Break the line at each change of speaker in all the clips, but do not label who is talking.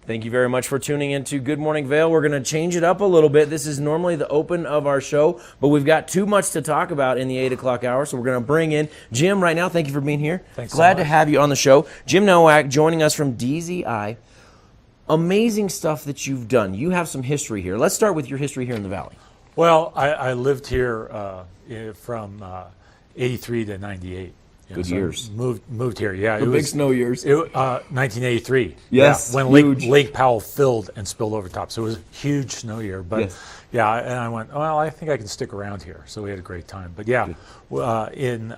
Thank you very much for tuning into Good Morning Vail. We're going to change it up a little bit. This is normally the open of our show, but we've got too much to talk about in the 8 o'clock hour, so we're going to bring in Jim right now. Thank you for being here.
Thanks
Glad
so much.
to have you on the show. Jim Nowak joining us from dZi. Amazing stuff that you've done. You have some history here. Let's start with your history here in the Valley.
Well, I lived here from 83 to 98.
Good years.
Moved here, yeah.
The big snow years.
1983.
Yes,
yeah, when Lake Powell filled and spilled over top. So it was a huge snow year. But
yes.
yeah, and I went, well, I think I can stick around here. So we had a great time. But yeah, in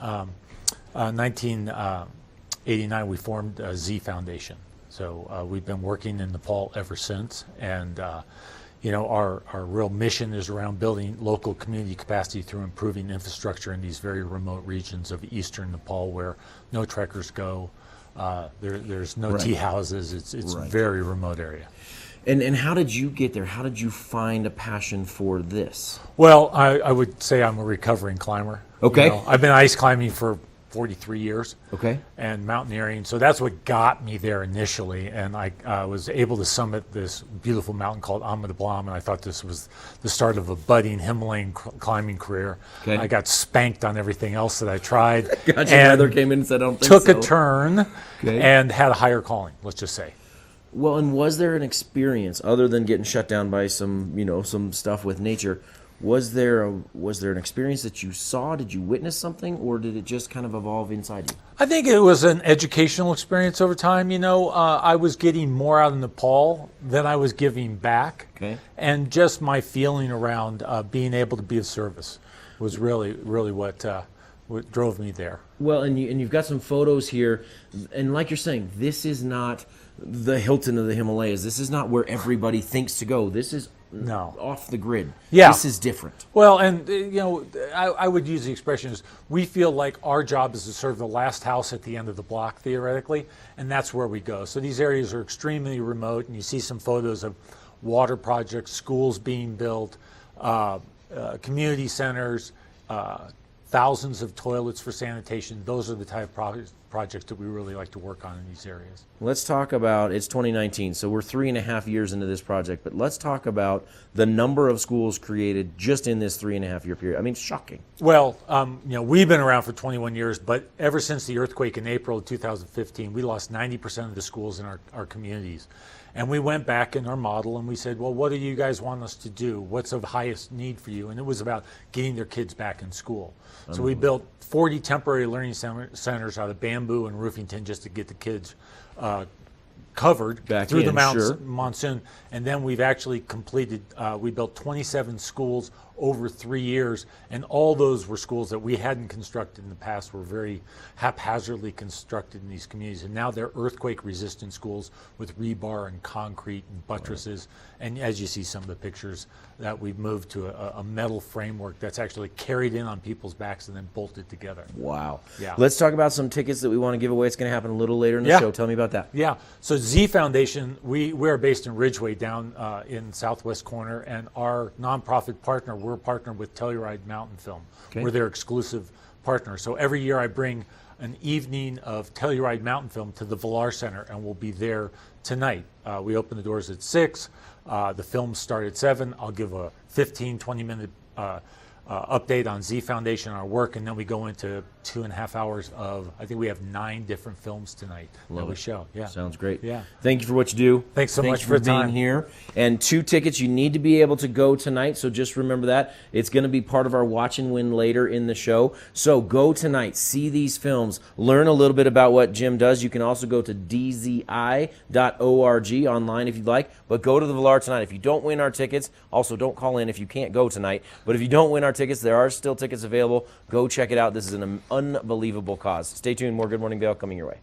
1989, we formed dZi Foundation. So we've been working in Nepal ever since. And you know, our real mission is around building local community capacity through improving infrastructure in these very remote regions of eastern Nepal where no trekkers go. There's no tea houses. It's a very remote area.
And how did you get there? How did you find a passion for this?
Well, I would say I'm a recovering climber.
Okay.
You know, I've been ice climbing for 43 years.
Okay.
And mountaineering. So that's what got me there initially. And I was able to summit this beautiful mountain called Ahmed Blam, and I thought this was the start of a budding Himalayan climbing career.
Okay.
I got spanked on everything else that I tried.
Gotcha.
And
Weather came in and said, I don't think
took
so.
a turn and had a higher calling, let's just say.
Well, and was there an experience other than getting shut down by some, you know, some stuff with nature? Was there an experience that you saw? Did you witness something, or did it just kind of evolve inside you?
I think it was an educational experience over time. You know, I was getting more out of Nepal than I was giving back.
Okay.
And just my feeling around being able to be of service was really what drove me there.
Well, and you've got some photos here, and like you're saying, this is not the Hilton of the Himalayas. This is not where everybody thinks to go. This is off the grid.
Yeah.
This is different.
Well, and you know, I would use the expression is we feel like our job is to serve the last house at the end of the block, theoretically, and that's where we go. So these areas are extremely remote, and you see some photos of water projects, schools being built, community centers, thousands of toilets for sanitation. Those are the type of projects that we really like to work on in these areas.
Let's talk about, it's 2019, so we're 3.5 years into this project, but let's talk about the number of schools created just in this 3.5 year period. I mean, it's shocking.
Well, you know, we've been around for 21 years, but ever since the earthquake in April of 2015, we lost 90% of the schools in our communities. And we went back in our model and we said, well, what do you guys want us to do? What's of highest need for you? And it was about getting their kids back in school. So we built 40 temporary learning centers out of bamboo and roofing tin just to get the kids covered
back
through
in,
the monsoon. And then we've actually completed, we built 27 schools over 3 years, and all those were schools that we hadn't constructed in the past, were very haphazardly constructed in these communities. And now they're earthquake-resistant schools with rebar and concrete and buttresses. And as you see some of the pictures, that we've moved to a metal framework that's actually carried in on people's backs and then bolted together.
Wow.
Yeah.
Let's talk about some tickets that we want to give away. It's going to happen a little later in the show. Tell me about that.
Yeah. So dZi Foundation, we're based in Ridgeway down in southwest corner, and our nonprofit partner, we're partnered with Telluride Mountain Film.
Okay.
We're their exclusive partner. So every year I bring an evening of Telluride Mountain Film to the Vail Center, and we'll be there tonight. We open the doors at 6. The films start at 7. I'll give a 15, 20-minute update on dZi Foundation, our work, and then we go into 2.5 hours of, I think we have 9 different films tonight that we show. Yeah.
Sounds great.
Yeah.
Thank you for what you do.
Thanks so much for
being here. And 2 tickets, you need to be able to go tonight, so just remember that. It's going to be part of our watch and win later in the show. So go tonight, see these films, learn a little bit about what Jim does. You can also go to dzi.org online if you'd like, but go to the Vail tonight. If you don't win our tickets, also don't call in if you can't go tonight, but if you don't win our tickets, there are still tickets available. Go check it out. This is an unbelievable cause. Stay tuned. More Good Morning Vail coming your way.